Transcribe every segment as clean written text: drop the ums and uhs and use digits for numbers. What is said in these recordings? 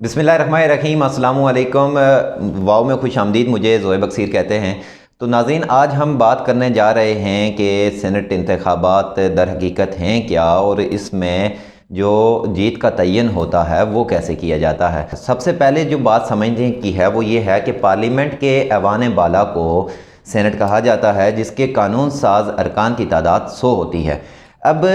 बिस्मिल्लाहिर्रहमानिर्रहीम, अस्सलामु अलैकुम। वाव में खुश आमदीद। मुझे ज़ोए बक्सीर कहते हैं। तो नाज़रीन, आज हम बात करने जा रहे हैं कि सेनेट इंतखाबात दर हकीकत हैं क्या, और इसमें जो जीत का तयन होता है वो कैसे किया जाता है। सबसे पहले जो बात समझने की है वो ये है कि पार्लियामेंट के ऐवान बाला को सेनेट कहा जाता है, जिसके कानून साज अरकान की तादाद 100 होती है। अब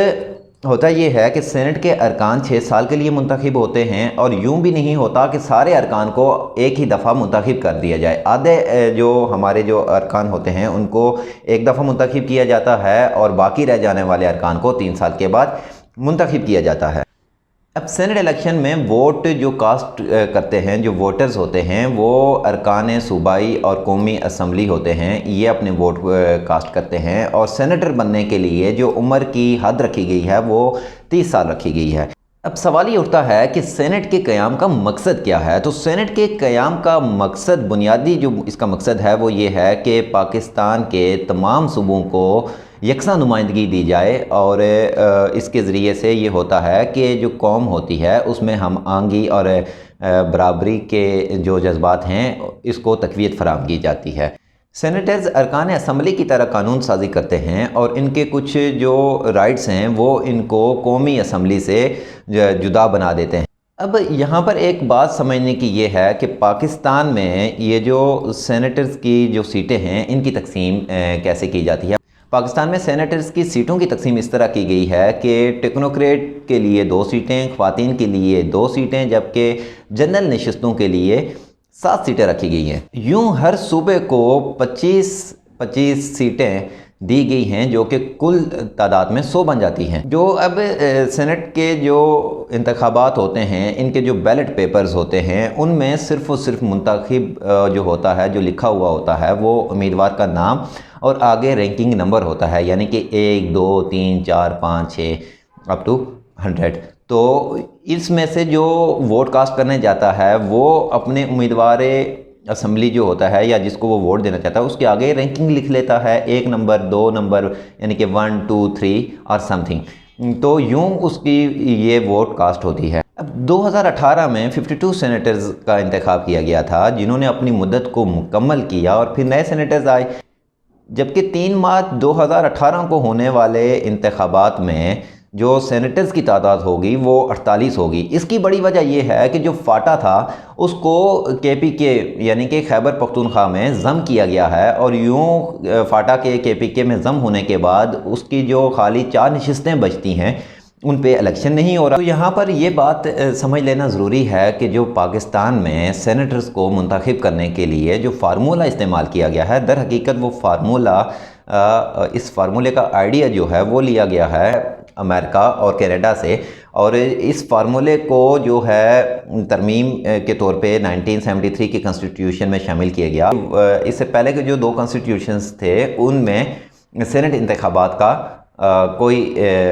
होता ये है कि सेनेट के अरकान 6 साल के लिए मुंतखब होते हैं, और यूं भी नहीं होता कि सारे अरकान को एक ही दफ़ा मुंतखब कर दिया जाए। आधे जो हमारे जो अरकान होते हैं उनको एक दफ़ा मुंतखब किया जाता है, और बाकी रह जाने वाले अरकान को 3 साल के बाद मुंतखब किया जाता है। अब सेनेट इलेक्शन में वोट जो कास्ट करते हैं, जो वोटर्स होते हैं, वो अरकान सूबाई और कौमी असम्बली होते हैं, ये अपने वोट कास्ट करते हैं। और सेनेटर बनने के लिए जो उम्र की हद रखी गई है वो 30 साल रखी गई है। अब सवाल ये उठता है कि सेनेट के क़याम का मकसद क्या है। तो सेनेट के क़याम का मकसद, बुनियादी जो इसका मकसद है वो ये है कि पाकिस्तान के तमाम सूबों को यकसा नुमाइंदगी दी जाए, और इसके ज़रिए से ये होता है कि जो कौम होती है उसमें हम आंगी और बराबरी के जो जज्बात हैं इसको तक़वियत फ़राहम की जाती है। सेनेटर्स अरकान असम्बली की तरह कानून साजी करते हैं, और इनके कुछ जो राइट्स हैं वो इनको कौमी असम्बली से जुदा बना देते हैं। अब यहाँ पर एक बात समझने की ये है कि पाकिस्तान में ये जो सेनेटर्स की जो सीटें हैं इनकी तकसीम कैसे की जाती है। पाकिस्तान में सेनेटर्स की सीटों की तकसीम इस तरह की गई है कि टेक्नोक्रेट के लिए 2 सीटें, ख़वातीन के लिए 2 सीटें, जबकि जनरल नशिस्तों के लिए 7 सीटें रखी गई हैं। यूँ हर सूबे को 25 सीटें दी गई हैं, जो कि कुल तादाद में 100 बन जाती हैं। जो अब सेनेट के जो इंतखाबात होते हैं, इनके जो बैलेट पेपर्स होते हैं उनमें सिर्फ़ और सिर्फ मुंतखब जो होता है, जो लिखा हुआ होता है वो उम्मीदवार का नाम और आगे रैंकिंग नंबर होता है, यानी कि 1 2 3 4 5 6 अप टू 100। तो इसमें से जो वोट कास्ट करने जाता है वो अपने उम्मीदवार असम्बली जो होता है या जिसको वो वोट देना चाहता है उसके आगे रैंकिंग लिख लेता है, 1 नंबर 2 नंबर, यानी कि 1 2 3 और समथिंग। तो यूँ उसकी ये वोट कास्ट होती है। अब 2018 में 52 सेनेटर्स का इंतखाब किया गया था, जिन्होंने अपनी मुद्दत को मुकम्मल किया, और फिर नए सेनेटर्स आए। जबकि 3 मार्च 2018 को होने वाले इंतखाबात में जो सेनेटर्स की तादाद होगी वो 48 होगी। इसकी बड़ी वजह यह है कि जो फाटा था उसको KPK यानी कि खैबर पख्तूनख्वा में ज़म किया गया है, और यूँ फाटा के KPK में ज़म होने के बाद उसकी जो खाली 4 नशिस्तें बचती हैं उन पे इलेक्शन नहीं हो रहा। तो यहाँ पर ये बात समझ लेना ज़रूरी है कि जो पाकिस्तान में सेनेटर्स को मुंतखब करने के लिए जो फार्मूला इस्तेमाल किया गया है, दर हकीकत वो फार्मूला इस फार्मूले का आइडिया जो है वो लिया गया है अमेरिका और कनाडा से, और इस फार्मूले को जो है तरमीम के तौर पे 1973 के कॉन्स्टिट्यूशन में शामिल किया गया। इससे पहले के जो 2 कॉन्स्टिट्यूशंस थे उनमें सेनेट इंतखाबात का कोई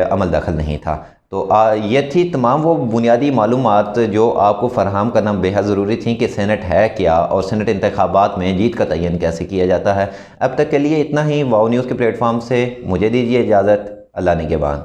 अमल दखल नहीं था। तो ये थी तमाम वो बुनियादी मालूमात जो आपको फ़राहम करना बेहद ज़रूरी थी कि सेनेट है क्या, और सेनेट इंतखाबात में जीत का तयन कैसे किया जाता है। अब तक के लिए इतना ही। वाव न्यूज़ के प्लेटफॉर्म से मुझे दीजिए इजाज़त। अल्लाह निगहबान।